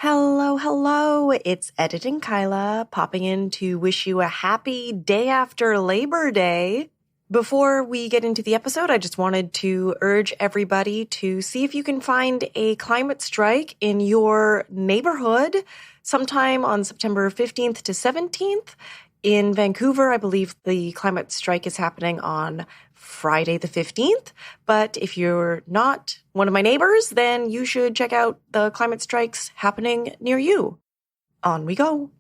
Hello, hello. It's Editing Kyla popping in to wish you a happy day after Labor Day. Before we get into the episode, I just wanted to urge everybody to see if you can find a climate strike in your neighborhood sometime on September 15th to 17th. In Vancouver, I believe the climate strike is happening on Friday the 15th. But if you're not one of my neighbors, then you should check out the climate strikes happening near you. On we go.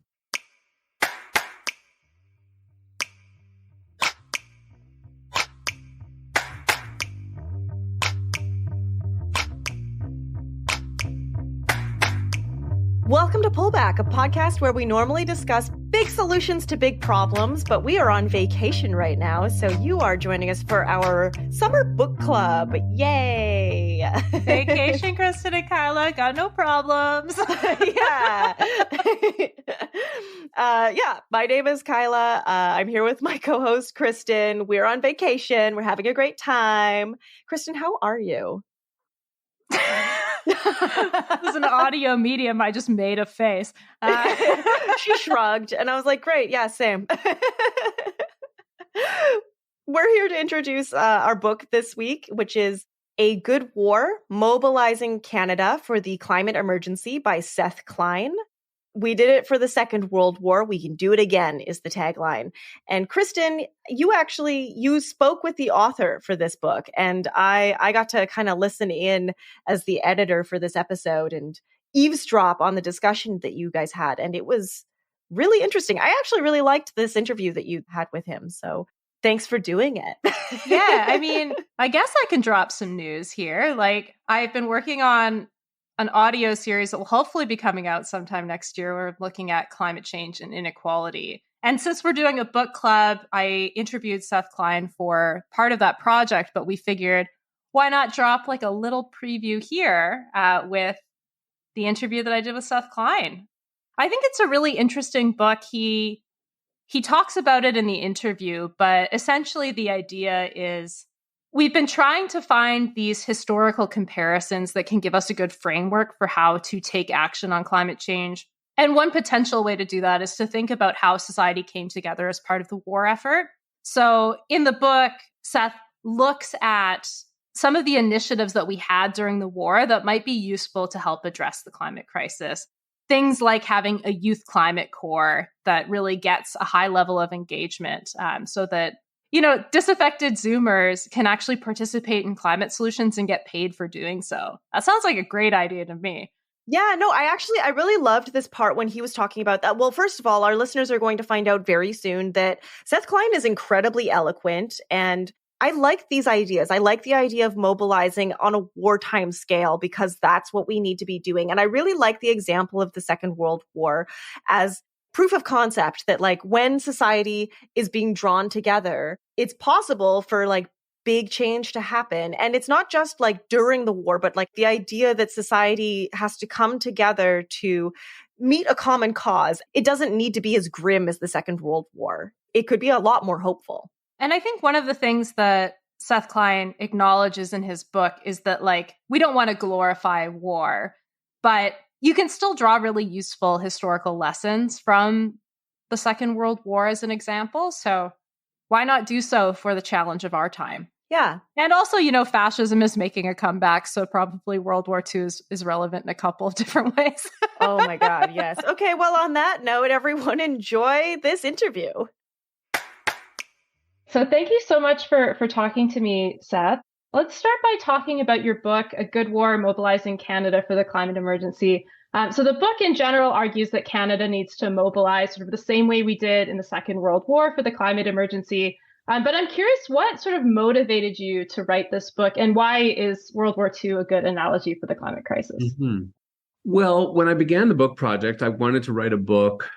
Welcome to Pullback, a podcast where we normally discuss big solutions to big problems, but we are on vacation right now, so you are joining us for our summer book club. Yay! Vacation, Kristen and Kyla, got no problems. Yeah. My name is Kyla. I'm here with my co-host, Kristen. We're on vacation. We're having a great time. Kristen, how are you? This is an audio medium. I just made a face. She shrugged, and I was like, great, yeah, same. We're here to introduce our book this week, which is A Good War, Mobilizing Canada for the Climate Emergency by Seth Klein. We did it for the Second World War. We can do it again is the tagline. And Kristen, you spoke with the author for this book, and I got to kind of listen in as the editor for this episode and eavesdrop on the discussion that you guys had. And it was really interesting. I actually really liked this interview that you had with him. So thanks for doing it. Yeah, I mean, I guess I can drop some news here. Like, I've been working on an audio series that will hopefully be coming out sometime next year. We're looking at climate change and inequality. And since we're doing a book club, I interviewed Seth Klein for part of that project, but we figured, why not drop like a little preview here with the interview that I did with Seth Klein. I think it's a really interesting book. He talks about it in the interview, but essentially the idea is we've been trying to find these historical comparisons that can give us a good framework for how to take action on climate change. And one potential way to do that is to think about how society came together as part of the war effort. So in the book, Seth looks at some of the initiatives that we had during the war that might be useful to help address the climate crisis. Things like having a youth climate corps that really gets a high level of engagement so that disaffected Zoomers can actually participate in climate solutions and get paid for doing so. That sounds like a great idea to me. Yeah, no, I really loved this part when he was talking about that. Well, first of all, our listeners are going to find out very soon that Seth Klein is incredibly eloquent, and I like these ideas. I like the idea of mobilizing on a wartime scale because that's what we need to be doing. And I really like the example of the Second World War as proof of concept that like when society is being drawn together, it's possible for like big change to happen. And it's not just like during the war, but like the idea that society has to come together to meet a common cause. It doesn't need to be as grim as the Second World War. It could be a lot more hopeful. And I think one of the things that Seth Klein acknowledges in his book is that like we don't want to glorify war, but you can still draw really useful historical lessons from the Second World War as an example. So why not do so for the challenge of our time? Yeah. And also, fascism is making a comeback. So probably World War II is relevant in a couple of different ways. Oh my God, yes. Okay, well, on that note, everyone enjoy this interview. So thank you so much for talking to me, Seth. Let's start by talking about your book, A Good War, Mobilizing Canada for the Climate Emergency. So the book in general argues that Canada needs to mobilize sort of the same way we did in the Second World War for the climate emergency. But I'm curious, what sort of motivated you to write this book, and why is World War II a good analogy for the climate crisis? Mm-hmm. Well, when I began the book project, I wanted to write a book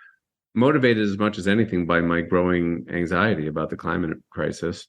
motivated as much as anything by my growing anxiety about the climate crisis.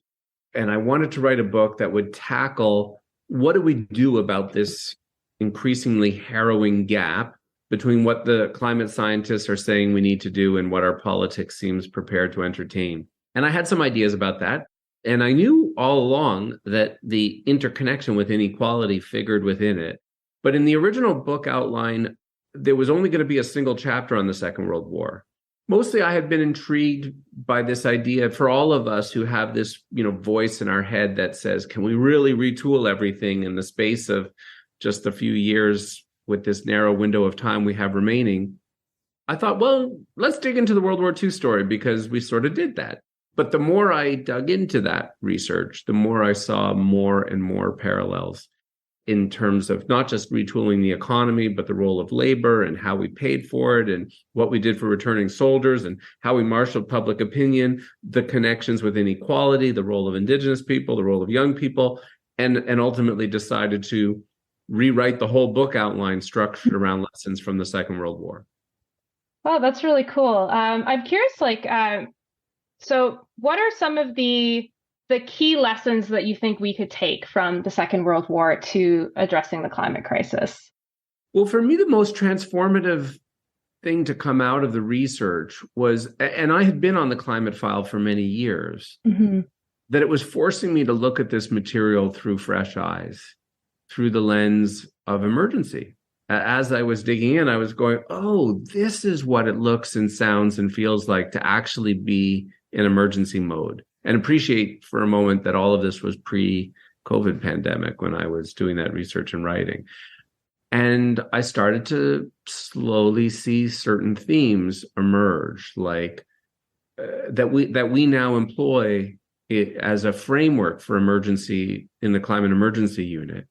And I wanted to write a book that would tackle what do we do about this increasingly harrowing gap between what the climate scientists are saying we need to do and what our politics seems prepared to entertain. And I had some ideas about that. And I knew all along that the interconnection with inequality figured within it. But in the original book outline, there was only going to be a single chapter on the Second World War. Mostly I had been intrigued by this idea for all of us who have this, voice in our head that says, can we really retool everything in the space of just a few years with this narrow window of time we have remaining? I thought, well, let's dig into the World War II story because we sort of did that. But the more I dug into that research, the more I saw more and more parallels in terms of not just retooling the economy, but the role of labor and how we paid for it and what we did for returning soldiers and how we marshaled public opinion, the connections with inequality, the role of Indigenous people, the role of young people, and ultimately decided to rewrite the whole book outline structured around lessons from the Second World War. Wow, that's really cool. I'm curious, so what are some of the key lessons that you think we could take from the Second World War to addressing the climate crisis? Well, for me, the most transformative thing to come out of the research was, and I had been on the climate file for many years, that it was forcing me to look at this material through fresh eyes, through the lens of emergency. As I was digging in, I was going, oh, this is what it looks and sounds and feels like to actually be in emergency mode. And appreciate for a moment that all of this was pre-COVID pandemic when I was doing that research and writing. And I started to slowly see certain themes emerge, like that we now employ it as a framework for emergency in the Climate Emergency Unit,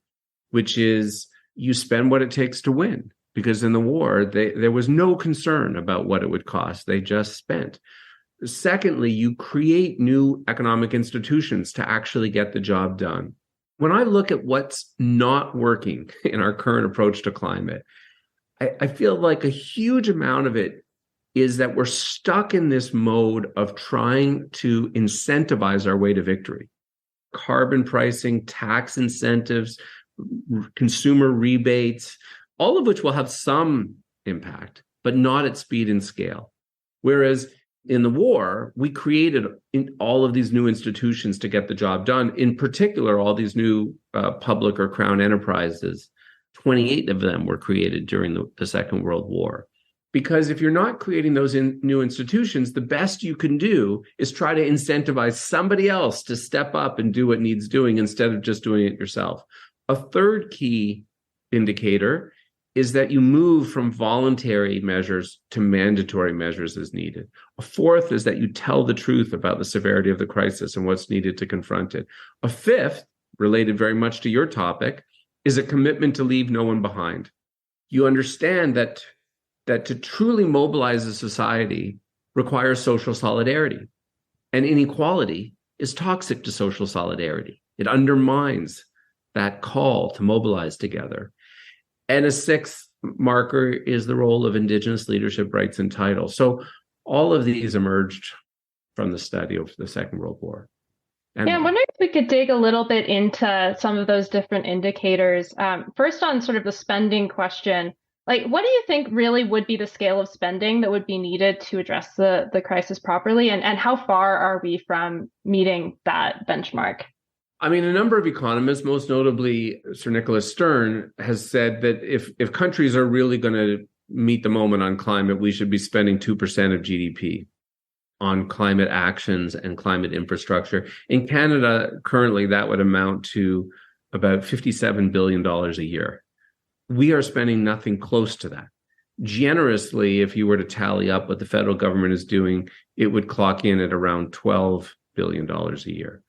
which is you spend what it takes to win. Because in the war, there was no concern about what it would cost. They just spent. Secondly, you create new economic institutions to actually get the job done. When I look at what's not working in our current approach to climate, I feel like a huge amount of it is that we're stuck in this mode of trying to incentivize our way to victory. Carbon pricing, tax incentives, consumer rebates, all of which will have some impact, but not at speed and scale. Whereas in the war, we created all of these new institutions to get the job done. In particular, all these new public or crown enterprises, 28 of them were created during the Second World War. Because if you're not creating those new institutions, the best you can do is try to incentivize somebody else to step up and do what needs doing instead of just doing it yourself. A third key indicator is that you move from voluntary measures to mandatory measures as needed. A fourth is that you tell the truth about the severity of the crisis and what's needed to confront it. A fifth, related very much to your topic, is a commitment to leave no one behind. You understand that to truly mobilize a society requires social solidarity, and inequality is toxic to social solidarity. It undermines that call to mobilize together. And a sixth marker is the role of Indigenous leadership, rights, and title. So all of these emerged from the study of the Second World War. And I'm wondering if we could dig a little bit into some of those different indicators. First, on sort of the spending question, what do you think really would be the scale of spending that would be needed to address the crisis properly? And how far are we from meeting that benchmark? I mean, a number of economists, most notably Sir Nicholas Stern, has said that if countries are really going to meet the moment on climate, we should be spending 2% of GDP on climate actions and climate infrastructure. In Canada, currently, that would amount to about $57 billion a year. We are spending nothing close to that. Generously, if you were to tally up what the federal government is doing, it would clock in at around $12 billion a year.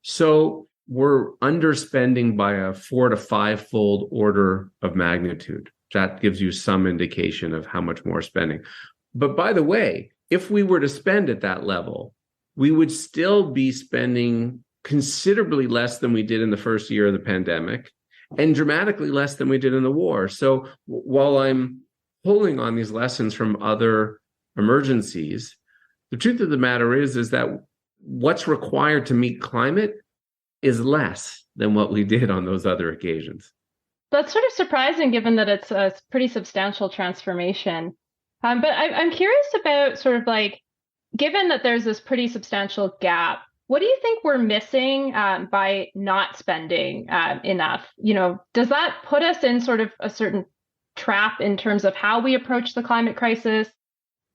So we're underspending by a 4 to 5-fold order of magnitude. That gives you some indication of how much more spending. But by the way, if we were to spend at that level, we would still be spending considerably less than we did in the first year of the pandemic and dramatically less than we did in the war. So while I'm pulling on these lessons from other emergencies, the truth of the matter is that what's required to meet climate is less than what we did on those other occasions. That's sort of surprising given that it's a pretty substantial transformation. But I'm curious about sort of given that there's this pretty substantial gap, what do you think we're missing by not spending enough? Does that put us in sort of a certain trap in terms of how we approach the climate crisis?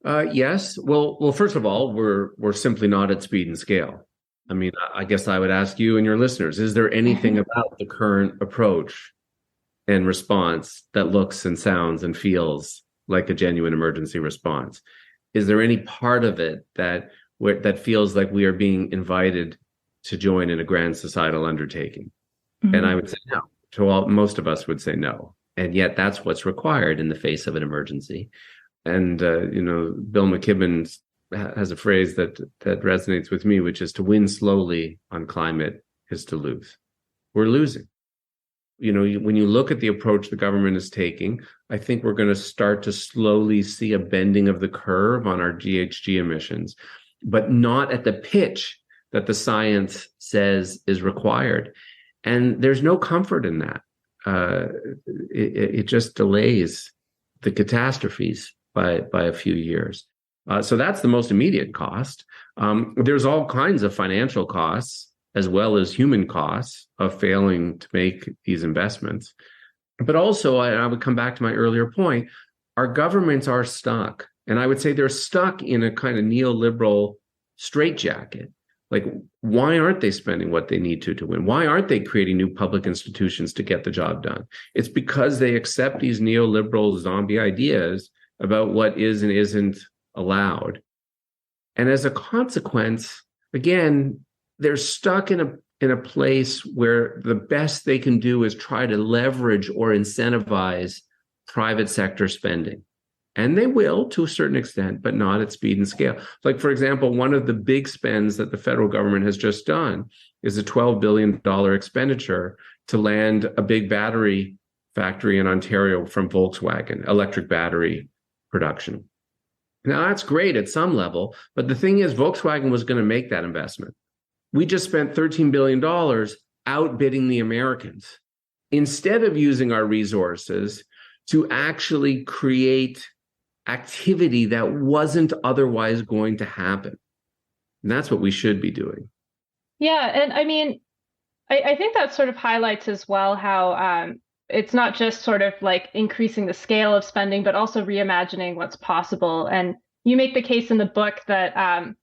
Yes. Well, first of all, we're simply not at speed and scale. I mean, I guess I would ask you and your listeners, is there anything about the current approach and response that looks and sounds and feels like a genuine emergency response? Is there any part of it that feels like we are being invited to join in a grand societal undertaking? Mm-hmm. And I would say no. Most of us would say no. And yet that's what's required in the face of an emergency. And, Bill McKibben has a phrase that resonates with me, which is to win slowly on climate is to lose. We're losing. When you look at the approach the government is taking, I think we're going to start to slowly see a bending of the curve on our GHG emissions, but not at the pitch that the science says is required. And there's no comfort in that. It just delays the catastrophes by a few years. So that's the most immediate cost. There's all kinds of financial costs as well as human costs of failing to make these investments. But also, I would come back to my earlier point, our governments are stuck. And I would say they're stuck in a kind of neoliberal straitjacket. Like, why aren't they spending what they need to win? Why aren't they creating new public institutions to get the job done? It's because they accept these neoliberal zombie ideas about what is and isn't allowed. And as a consequence, again, they're stuck in a place where the best they can do is try to leverage or incentivize private sector spending. And they will to a certain extent, but not at speed and scale. Like, for example, one of the big spends that the federal government has just done is a $12 billion expenditure to land a big battery factory in Ontario from Volkswagen, electric battery production. Now, that's great at some level, but the thing is, Volkswagen was going to make that investment. We just spent $13 billion outbidding the Americans instead of using our resources to actually create activity that wasn't otherwise going to happen. And that's what we should be doing. Yeah. And I mean, I think that sort of highlights as well how it's not just sort of like increasing the scale of spending, but also reimagining what's possible. And you make the case in the book that,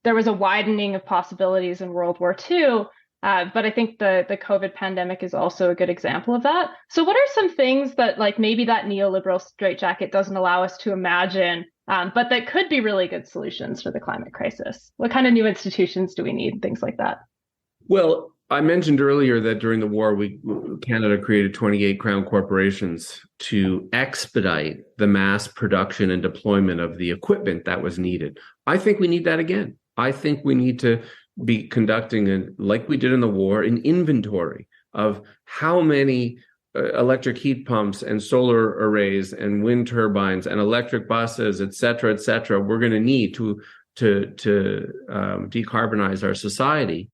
there was a widening of possibilities in World War II. But I think the COVID pandemic is also a good example of that. So what are some things that like maybe that neoliberal straitjacket doesn't allow us to imagine, but that could be really good solutions for the climate crisis? What kind of new institutions do we need? Things like that. Well, I mentioned earlier that during the war, Canada created 28 crown corporations to expedite the mass production and deployment of the equipment that was needed. I think we need that again. I think we need to be conducting, like we did in the war, an inventory of how many electric heat pumps and solar arrays and wind turbines and electric buses, et cetera, we're going to need to decarbonize our society.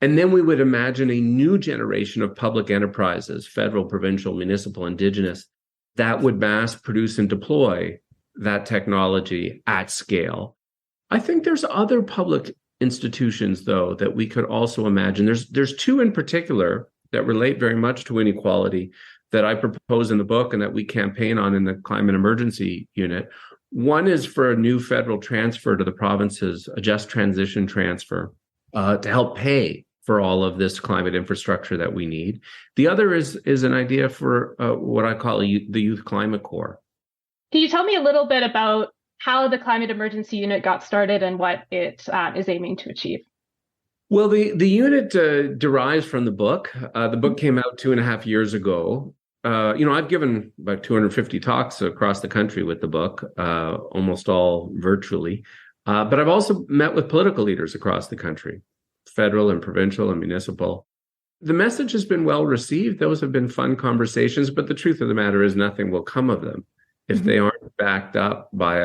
And then we would imagine a new generation of public enterprises, federal, provincial, municipal, indigenous, that would mass produce and deploy that technology at scale. I think there's other public institutions, though, that we could also imagine. There's two in particular that relate very much to inequality that I propose in the book and that we campaign on in the Climate Emergency Unit. One is for a new federal transfer to the provinces, a just transition transfer, to help pay for all of this climate infrastructure that we need. The other is an idea for what I call the Youth Climate Corps. Can you tell me a little bit about how the Climate Emergency Unit got started and what it is aiming to achieve? Well, the unit derives from the book. The book came out 2.5 years ago. I've given about 250 talks across the country with the book, almost all virtually. But I've also met with political leaders across the country, federal and provincial and municipal. The message has been well received. Those have been fun conversations, but the truth of the matter is nothing will come of them if they aren't backed up by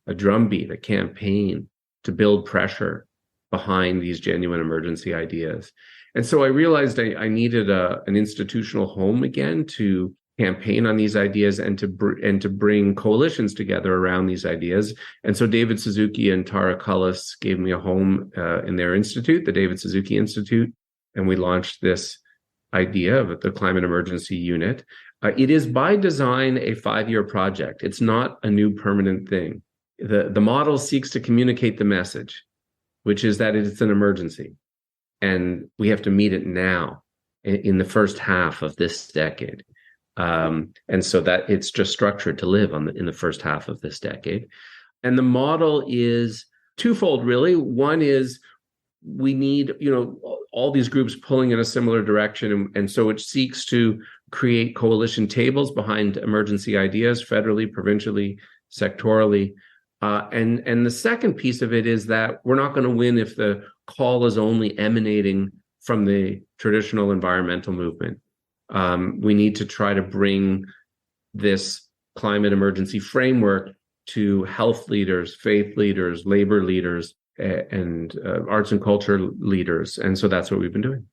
a drumbeat, a campaign to build pressure behind these genuine emergency ideas. And so I realized I needed an institutional home again to campaign on these ideas and to bring coalitions together around these ideas. And so David Suzuki and Tara Cullis gave me a home in their institute, the David Suzuki Institute, and we launched this idea of the Climate Emergency Unit. It is by design a 5-year project. It's not a new permanent thing. The model seeks to communicate the message, which is that it's an emergency, and we have to meet it now in the first half of this decade. And so that it's just structured to live in the first half of this decade. And the model is twofold, really. One is we need, all these groups pulling in a similar direction. And so it seeks to create coalition tables behind emergency ideas, federally, provincially, sectorally. And the second piece of it is that we're not going to win if the call is only emanating from the traditional environmental movement. We need to try to bring this climate emergency framework to health leaders, faith leaders, labor leaders, and arts and culture leaders. And so that's what we've been doing.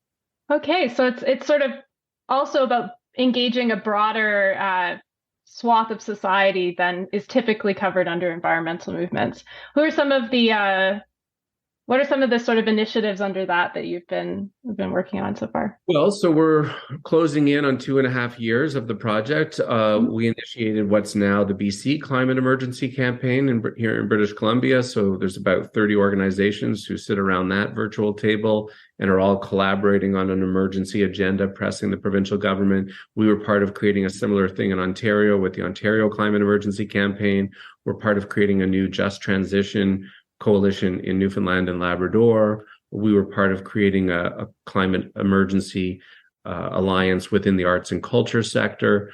Okay, so it's sort of also about engaging a broader swath of society than is typically covered under environmental movements. What are some of the sort of initiatives under that you've been working on so far? Well, so we're closing in on 2.5 years of the project. We initiated what's now the BC Climate Emergency Campaign here in British Columbia. So there's about 30 organizations who sit around that virtual table and are all collaborating on an emergency agenda, pressing the provincial government. We were part of creating a similar thing in Ontario with the Ontario Climate Emergency Campaign. We're part of creating a new just transition coalition in Newfoundland and Labrador. We were part of creating a climate emergency alliance within the arts and culture sector.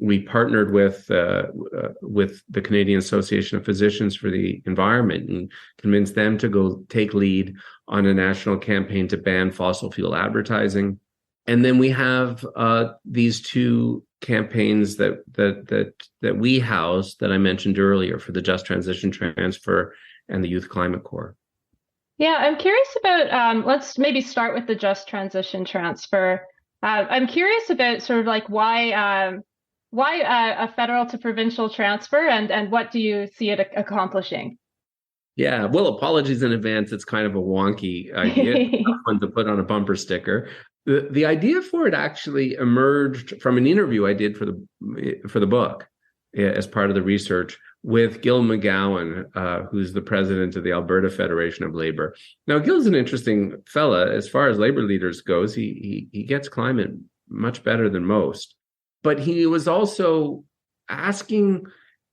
We partnered with the Canadian Association of Physicians for the Environment and convinced them to go take lead on a national campaign to ban fossil fuel advertising. And then we have these two campaigns that we house that I mentioned earlier for the Just Transition Transfer and the Youth Climate Corps. Yeah, I'm curious about, let's maybe start with the Just Transition Transfer. I'm curious about sort of like why a federal to provincial transfer and what do you see it accomplishing? Yeah, well, apologies in advance. It's kind of a wonky idea, one to put on a bumper sticker. The idea for it actually emerged from an interview I did for the book as part of the research with Gil McGowan, who's the president of the Alberta Federation of Labor. Now, Gil's an interesting fella. As far as labor leaders goes, he gets climate much better than most. But he was also asking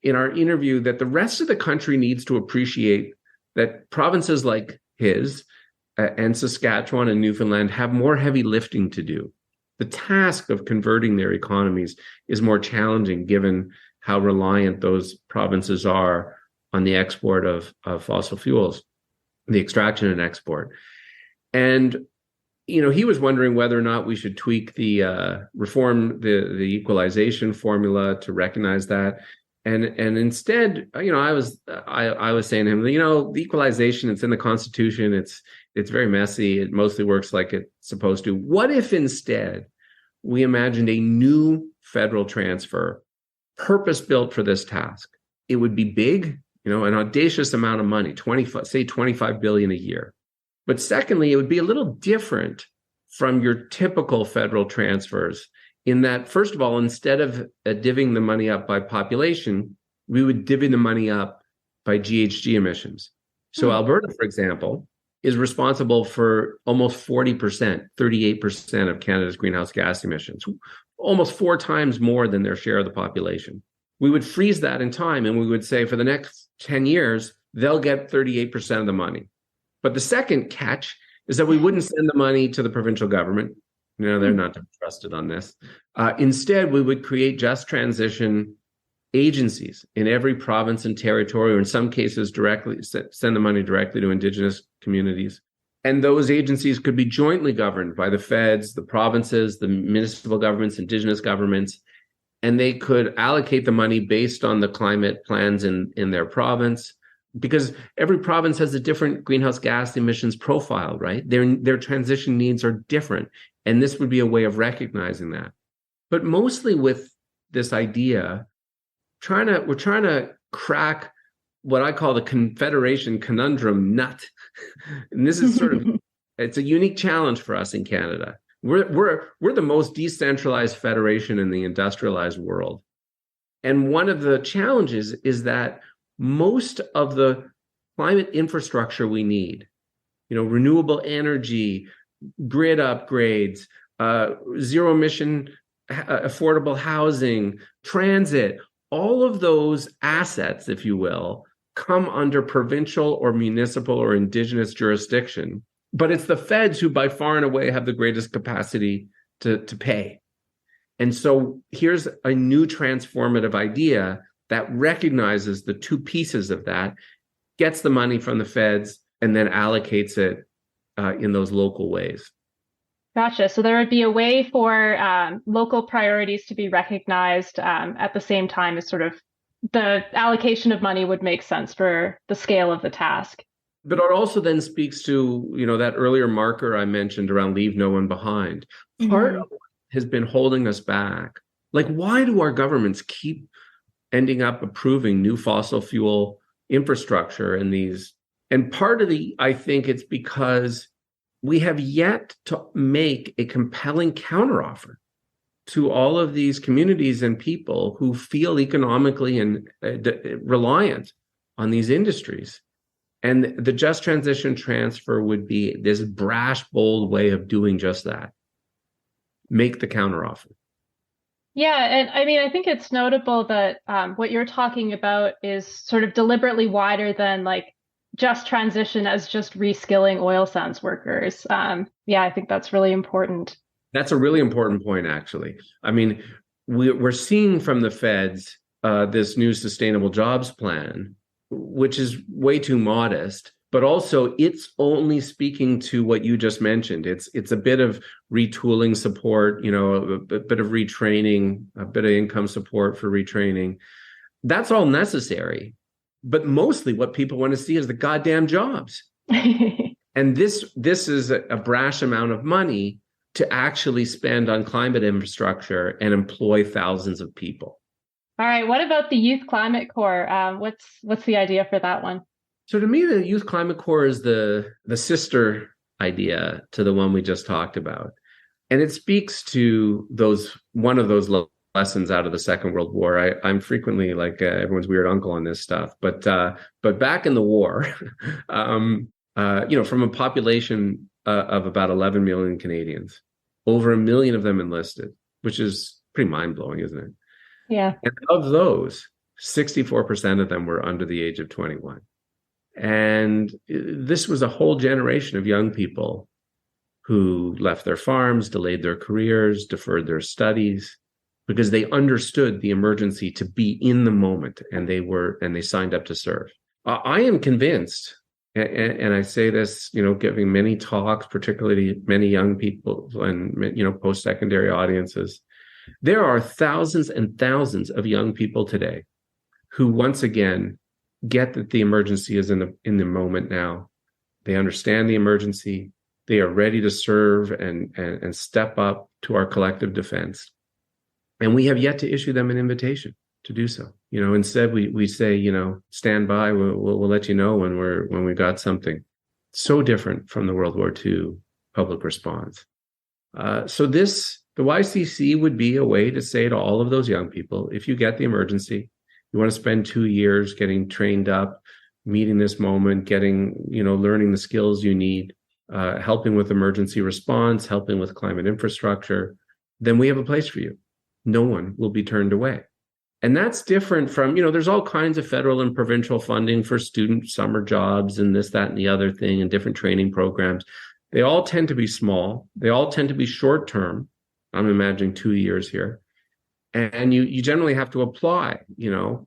in our interview that the rest of the country needs to appreciate that provinces like his and Saskatchewan and Newfoundland have more heavy lifting to do. The task of converting their economies is more challenging given how reliant those provinces are on the export of fossil fuels, the extraction and export. And, he was wondering whether or not we should tweak reform the equalization formula to recognize that. And instead, I was saying to him, the equalization, it's in the Constitution. It's very messy. It mostly works like it's supposed to. What if instead we imagined a new federal transfer purpose-built for this task? It would be big, an audacious amount of money, $25 billion a year. But secondly, it would be a little different from your typical federal transfers in that, first of all, instead of divvying the money up by population, we would divvy the money up by GHG emissions. So Alberta, for example, is responsible for almost 40%, 38% of Canada's greenhouse gas emissions, almost 4 times more than their share of the population. We would freeze that in time and we would say for the next 10 years, they'll get 38% of the money. But the second catch is that we wouldn't send the money to the provincial government. They're not to be trusted on this. Instead, we would create just transition agencies in every province and territory, or in some cases directly send the money directly to Indigenous communities. And those agencies could be jointly governed by the feds, the provinces, the municipal governments, Indigenous governments, and they could allocate the money based on the climate plans in their province, because every province has a different greenhouse gas emissions profile, right? Their transition needs are different, and this would be a way of recognizing that. But mostly with this idea, we're trying to crack what I call the Confederation conundrum nut. And this is sort of, it's a unique challenge for us in Canada. We're the most decentralized federation in the industrialized world. And one of the challenges is that most of the climate infrastructure we need, renewable energy, grid upgrades, zero emission, affordable housing, transit, all of those assets, if you will, come under provincial or municipal or indigenous jurisdiction. But it's the feds who by far and away have the greatest capacity to pay. And so here's a new transformative idea that recognizes the two pieces of that, gets the money from the feds, and then allocates it in those local ways. Gotcha. So there would be a way for local priorities to be recognized at the same time as sort of the allocation of money would make sense for the scale of the task. But it also then speaks to, that earlier marker I mentioned around leave no one behind. Part of what has been holding us back, like why do our governments keep ending up approving new fossil fuel infrastructure in these? And part of I think it's because we have yet to make a compelling counteroffer to all of these communities and people who feel economically and reliant on these industries. And the just transition transfer would be this brash, bold way of doing just that. Make the counteroffer. Yeah, and I mean, I think it's notable that what you're talking about is sort of deliberately wider than like just transition as just reskilling oil sands workers. I think that's really important. That's a really important point, actually. I mean, we're seeing from the feds this new sustainable jobs plan, which is way too modest, but also it's only speaking to what you just mentioned. It's a bit of retooling support, a bit of retraining, a bit of income support for retraining. That's all necessary. But mostly what people want to see is the goddamn jobs. And this is a brash amount of money to actually spend on climate infrastructure and employ thousands of people. All right. What about the Youth Climate Corps? What's the idea for that one? So to me, the Youth Climate Corps is the sister idea to the one we just talked about. And it speaks to one of those lessons out of the Second World War. I'm frequently like everyone's weird uncle on this stuff, but back in the war, from a population of about 11 million Canadians, over 1 million of them enlisted, which is pretty mind-blowing, isn't it? Yeah. And of those, 64% of them were under the age of 21. And this was a whole generation of young people who left their farms, delayed their careers, deferred their studies, because they understood the emergency to be in the moment, and they signed up to serve. I am convinced, and I say this, giving many talks, particularly many young people and post-secondary audiences, there are thousands and thousands of young people today who once again get that the emergency is in the moment now. They understand the emergency. They are ready to serve and step up to our collective defense. And we have yet to issue them an invitation to do so. Instead we say, stand by. We'll let you know when we got something. So different from the World War II public response. So the YCC would be a way to say to all of those young people, if you get the emergency, you want to spend 2 years getting trained up, meeting this moment, getting, learning the skills you need, helping with emergency response, helping with climate infrastructure, then we have a place for you. No one will be turned away. And that's different from, there's all kinds of federal and provincial funding for student summer jobs and this, that, and the other thing, and different training programs. They all tend to be small. They all tend to be short term. I'm imagining 2 years here. And you generally have to apply, and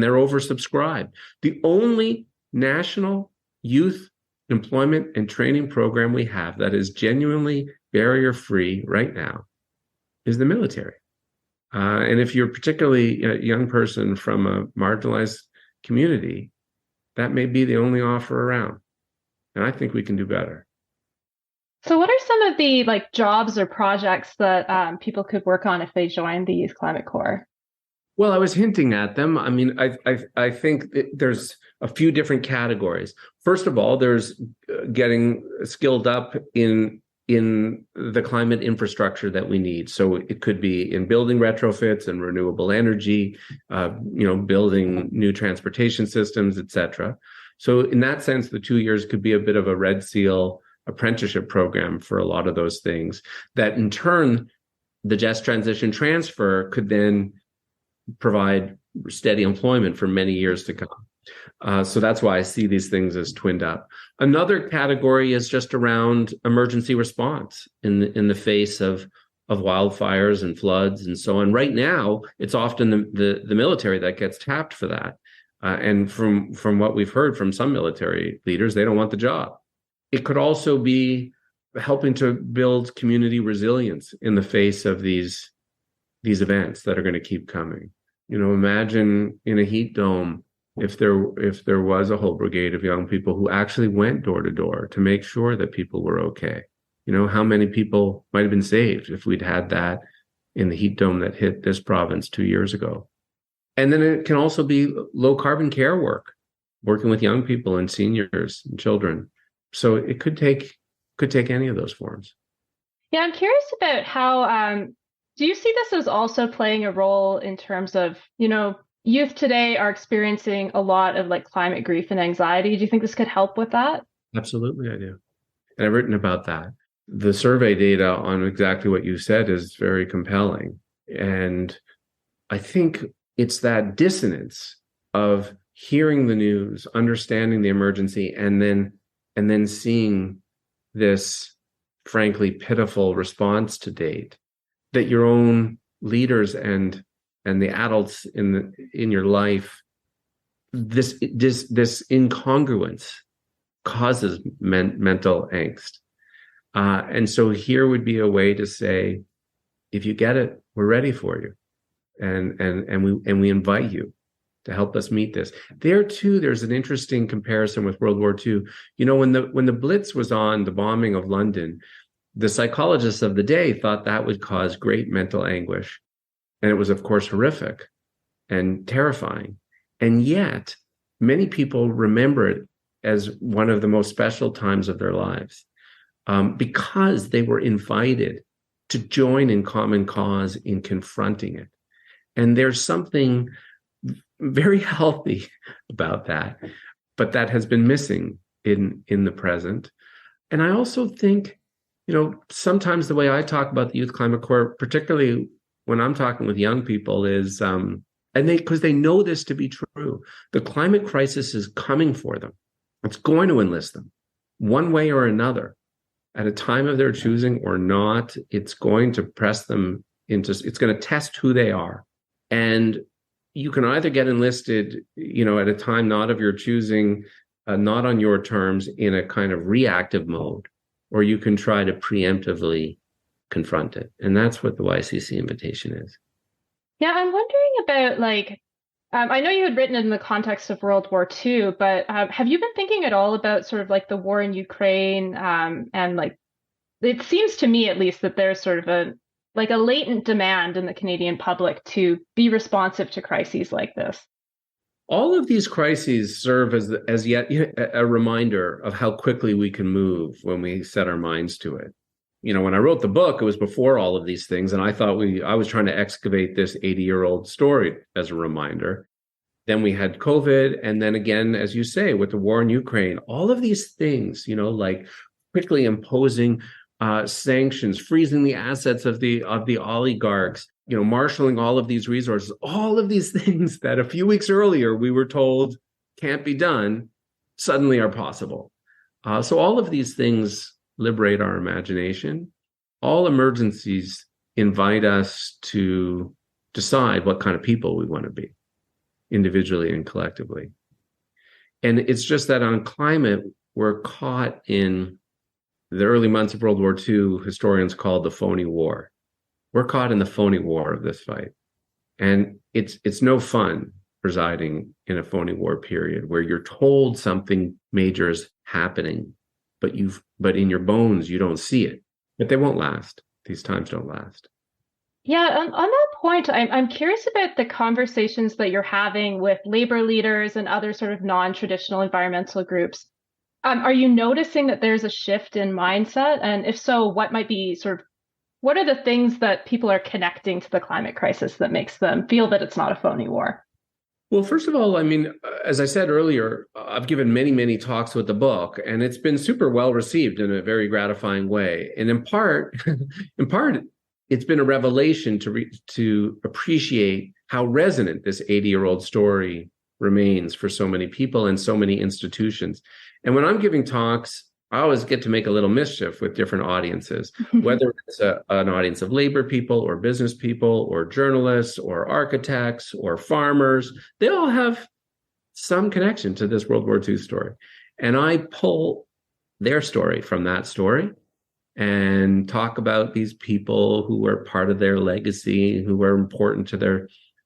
they're oversubscribed. The only national youth employment and training program we have that is genuinely barrier-free right now is the military. And if you're particularly a young person from a marginalized community, that may be the only offer around. And I think we can do better. So what are some of the jobs or projects that people could work on if they joined the Youth Climate Corps? Well, I was hinting at them. I mean, I think there's a few different categories. First of all, there's getting skilled up in in the climate infrastructure that we need. So it could be in building retrofits and renewable energy, building new transportation systems, et cetera. So in that sense, the 2 years could be a bit of a Red Seal apprenticeship program for a lot of those things that in turn, the just transition transfer could then provide steady employment for many years to come. So that's why I see these things as twinned up. Another category is just around emergency response in the face of wildfires and floods and so on. Right now, it's often the military that gets tapped for that. And from what we've heard from some military leaders, they don't want the job. It could also be helping to build community resilience in the face of these events that are going to keep coming. Imagine in a heat dome, if there was a whole brigade of young people who actually went door to door to make sure that people were okay. How many people might have been saved if we'd had that in the heat dome that hit this province 2 years ago. And then it can also be low carbon care work, working with young people and seniors and children. So it could take any of those forms. Yeah, I'm curious about how do you see this as also playing a role in terms of, youth today are experiencing a lot of like climate grief and anxiety. Do you think this could help with that? Absolutely, I do. And I've written about that. The survey data on exactly what you said is very compelling. And I think it's that dissonance of hearing the news, understanding the emergency, and then seeing this frankly pitiful response to date that your own leaders and the adults in your life, this incongruence causes mental angst. And so here would be a way to say, if you get it, we're ready for you. And we invite you to help us meet this. There too, there's an interesting comparison with World War II. When the Blitz was on, the bombing of London, the psychologists of the day thought that would cause great mental anguish. And it was, of course, horrific and terrifying. And yet, many people remember it as one of the most special times of their lives because they were invited to join in common cause in confronting it. And there's something very healthy about that, but that has been missing in the present. And I also think, sometimes the way I talk about the Youth Climate Corps, particularly when I'm talking with young people, is, because they know this to be true, the climate crisis is coming for them. It's going to enlist them one way or another at a time of their choosing or not. It's going to press them it's going to test who they are. And you can either get enlisted, at a time not of your choosing, not on your terms, in a kind of reactive mode, or you can try to preemptively confront it. And that's what the YCC invitation is. Yeah, I'm wondering about I know you had written it in the context of World War II, but have you been thinking at all about sort of like the war in Ukraine? And like, it seems to me at least that there's sort of a latent demand in the Canadian public to be responsive to crises like this. All of these crises serve as yet a reminder of how quickly we can move when we set our minds to it. When I wrote the book, it was before all of these things, and I thought I was trying to excavate this 80-year-old story as a reminder. Then we had COVID, and then again, as you say, with the war in Ukraine, all of these things, like quickly imposing sanctions, freezing the assets of the oligarchs, marshaling all of these resources, all of these things that a few weeks earlier we were told can't be done, suddenly are possible. So all of these things liberate our imagination. All emergencies invite us to decide what kind of people we want to be, individually and collectively. And it's just that on climate, we're caught in the early months of World War II, historians called the phony war. We're caught in the phony war of this fight. And it's no fun residing in a phony war period where you're told something major is happening, but in your bones, you don't see it. But they won't last. These times don't last. Yeah, on that point, I'm curious about the conversations that you're having with labor leaders and other sort of non-traditional environmental groups. Are you noticing that there's a shift in mindset? And if so, what might be what are the things that people are connecting to the climate crisis that makes them feel that it's not a phony war? Well, first of all, I mean, as I said earlier, I've given many, many talks with the book, and it's been super well received in a very gratifying way. And in part, in part, it's been a revelation to appreciate how resonant this 80-year-old story remains for so many people and so many institutions. And when I'm giving talks, I always get to make a little mischief with different audiences, whether it's an audience of labor people or business people or journalists or architects or farmers. They all have some connection to this World War II story. And I pull their story from that story and talk about these people who are part of their legacy, who are important to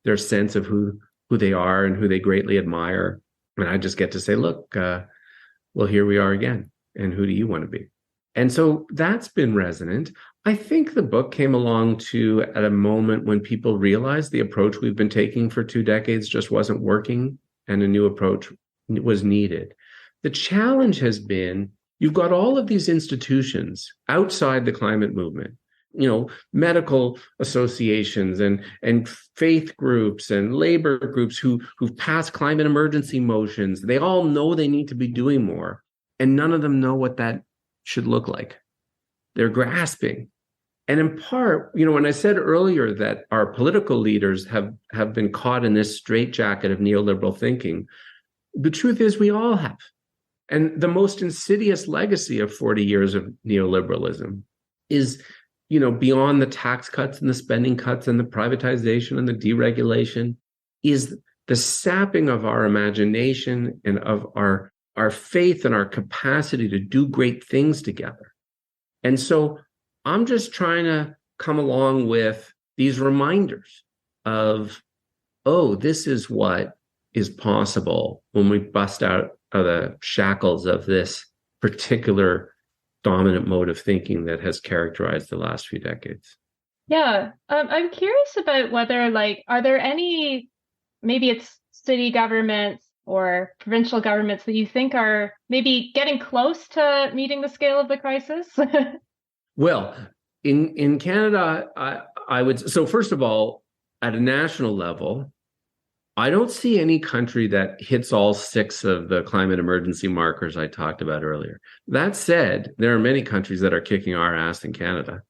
their sense of who they are and who they greatly admire. And I just get to say, look, well, here we are again. And who do you want to be? And so that's been resonant. I think the book came along at a moment when people realized the approach we've been taking for 2 decades just wasn't working and a new approach was needed. The challenge has been you've got all of these institutions outside the climate movement, medical associations and faith groups and labor groups who've passed climate emergency motions. They all know they need to be doing more. And none of them know what that should look like. They're grasping. And in part, when I said earlier that our political leaders have been caught in this straitjacket of neoliberal thinking, the truth is we all have. And the most insidious legacy of 40 years of neoliberalism is, beyond the tax cuts and the spending cuts and the privatization and the deregulation, is the sapping of our imagination and of our faith and our capacity to do great things together. And so I'm just trying to come along with these reminders of, this is what is possible when we bust out of the shackles of this particular dominant mode of thinking that has characterized the last few decades. Yeah. I'm curious about whether, are there any, maybe it's city governments or provincial governments that you think are maybe getting close to meeting the scale of the crisis? Well, in Canada, I would. So first of all, at a national level, I don't see any country that hits all 6 of the climate emergency markers I talked about earlier. That said, there are many countries that are kicking our ass in Canada.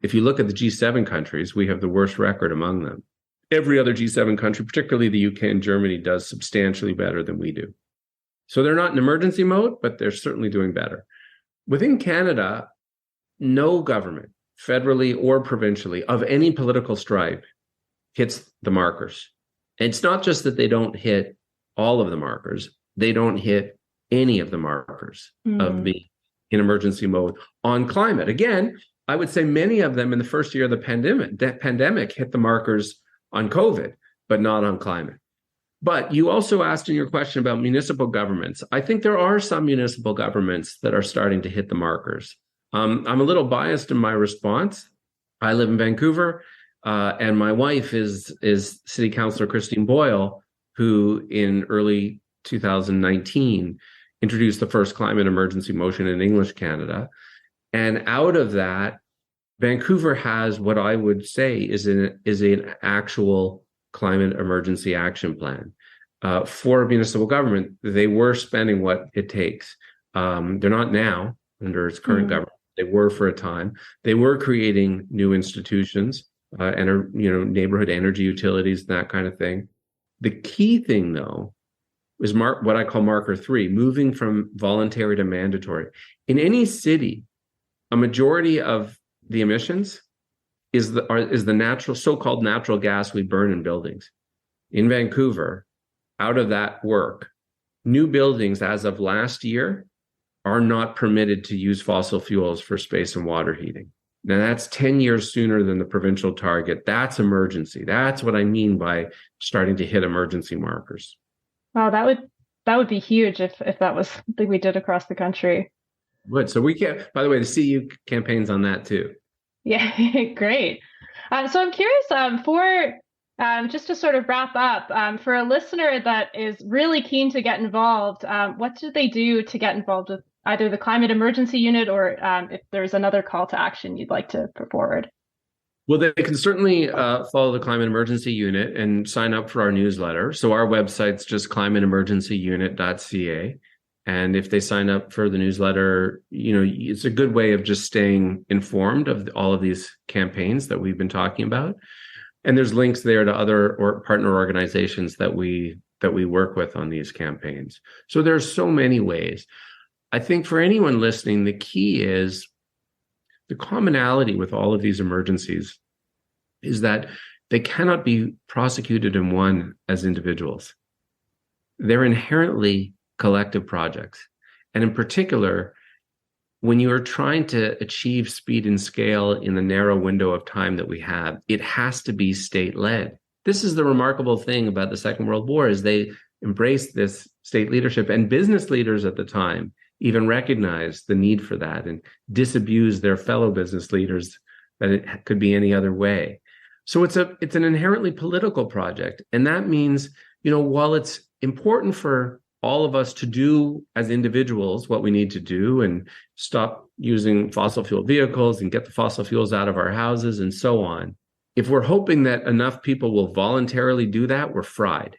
If you look at the G7 countries, we have the worst record among them. Every other G7 country, particularly the UK and Germany, does substantially better than we do. So they're not in emergency mode, but they're certainly doing better. Within Canada, no government, federally or provincially, of any political stripe hits the markers. And it's not just that they don't hit all of the markers, they don't hit any of the markers of being in emergency mode on climate. Again, I would say many of them in the first year of the pandemic hit the markers on COVID, but not on climate. But you also asked in your question about municipal governments. I think there are some municipal governments that are starting to hit the markers. I'm a little biased in my response. I live in Vancouver, and my wife is City Councillor Christine Boyle, who in early 2019 introduced the first climate emergency motion in English Canada. And out of that, Vancouver has what I would say is an actual climate emergency action plan. For municipal government, they were spending what it takes. They're not now under its current government. They were for a time. They were creating new institutions and neighborhood energy utilities, that kind of thing. The key thing, though, is what I call marker 3, moving from voluntary to mandatory. In any city, a majority of the emissions is the natural, so-called natural gas we burn in buildings. In Vancouver, out of that work, new buildings as of last year are not permitted to use fossil fuels for space and water heating. Now that's 10 years sooner than the provincial target. That's emergency. That's what I mean by starting to hit emergency markers. Wow, that would be huge if that was something we did across the country. Good. So we can, by the way, the CU campaigns on that too. Yeah, great. So I'm curious, for just to sort of wrap up, for a listener that is really keen to get involved, what do they do to get involved either the Climate Emergency Unit or if there's another call to action you'd like to put forward. Well, they can certainly follow the Climate Emergency Unit and sign up for our newsletter. So our website's just climateemergencyunit.ca. And if they sign up for the newsletter, it's a good way of just staying informed of all of these campaigns that we've been talking about. And there's links there to other partner organizations that we work with on these campaigns. So there's so many ways. I think for anyone listening, the key is the commonality with all of these emergencies is that they cannot be prosecuted and won as individuals. They're inherently collective projects. And in particular, when you are trying to achieve speed and scale in the narrow window of time that we have, it has to be state-led. This is the remarkable thing about the Second World War, is they embraced this state leadership, and business leaders at the time even recognized the need for that and disabused their fellow business leaders that it could be any other way. So it's an inherently political project. And that means, while it's important for all of us to do as individuals what we need to do and stop using fossil fuel vehicles and get the fossil fuels out of our houses and so on, if we're hoping that enough people will voluntarily do that, we're fried.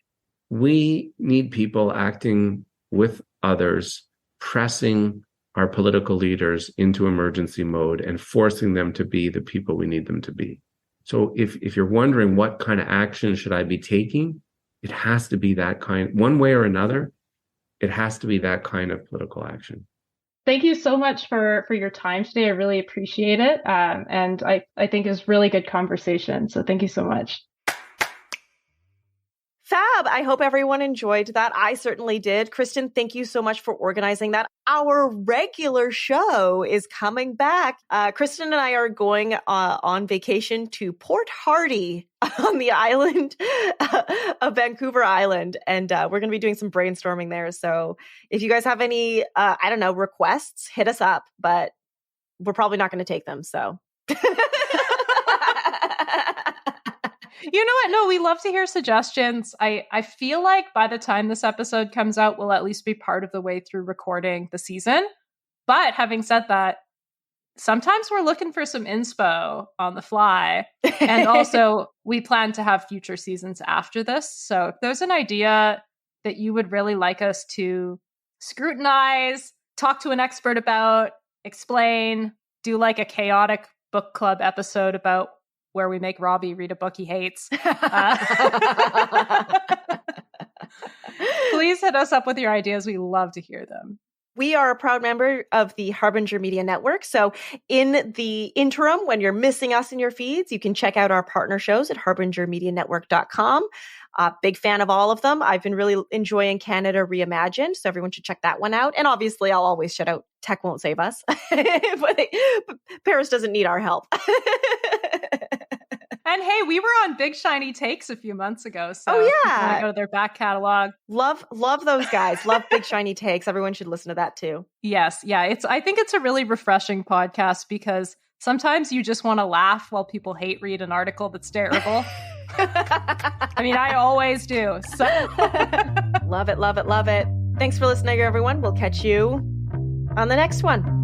We need people acting with others, pressing our political leaders into emergency mode and forcing them to be the people we need them to be. So if you're wondering what kind of action should I be taking, it has to be that kind, one way or another, it has to be that kind of political action. Thank you so much for your time today. I really appreciate it. And I think it was really good conversation. So thank you so much. Fab. I hope everyone enjoyed that. I certainly did. Kristen, thank you so much for organizing that. Our regular show is coming back. Kristen and I are going on vacation to Port Hardy on the island of Vancouver Island. And we're going to be doing some brainstorming there. So if you guys have any, requests, hit us up, but we're probably not going to take them. So. You know what? No, we love to hear suggestions. I feel like by the time this episode comes out, we'll at least be part of the way through recording the season. But having said that, sometimes we're looking for some inspo on the fly. And also, we plan to have future seasons after this. So if there's an idea that you would really like us to scrutinize, talk to an expert about, explain, do like a chaotic book club episode about where we make Robbie read a book he hates. Please hit us up with your ideas. We love to hear them. We are a proud member of the Harbinger Media Network. So in the interim, when you're missing us in your feeds, you can check out our partner shows at harbingermedianetwork.com. Big fan of all of them. I've been really enjoying Canada Reimagined, so everyone should check that one out. And obviously, I'll always shout out Tech Won't Save Us. but Paris doesn't need our help. And hey, we were on Big Shiny Takes a few months ago. So oh, yeah. Go to their back catalog. Love those guys. Love Big Shiny Takes. Everyone should listen to that too. Yes. Yeah. I think it's a really refreshing podcast because sometimes you just want to laugh while people hate read an article that's terrible. I mean, I always do. So love it, love it, love it. Thanks for listening, everyone. We'll catch you on the next one.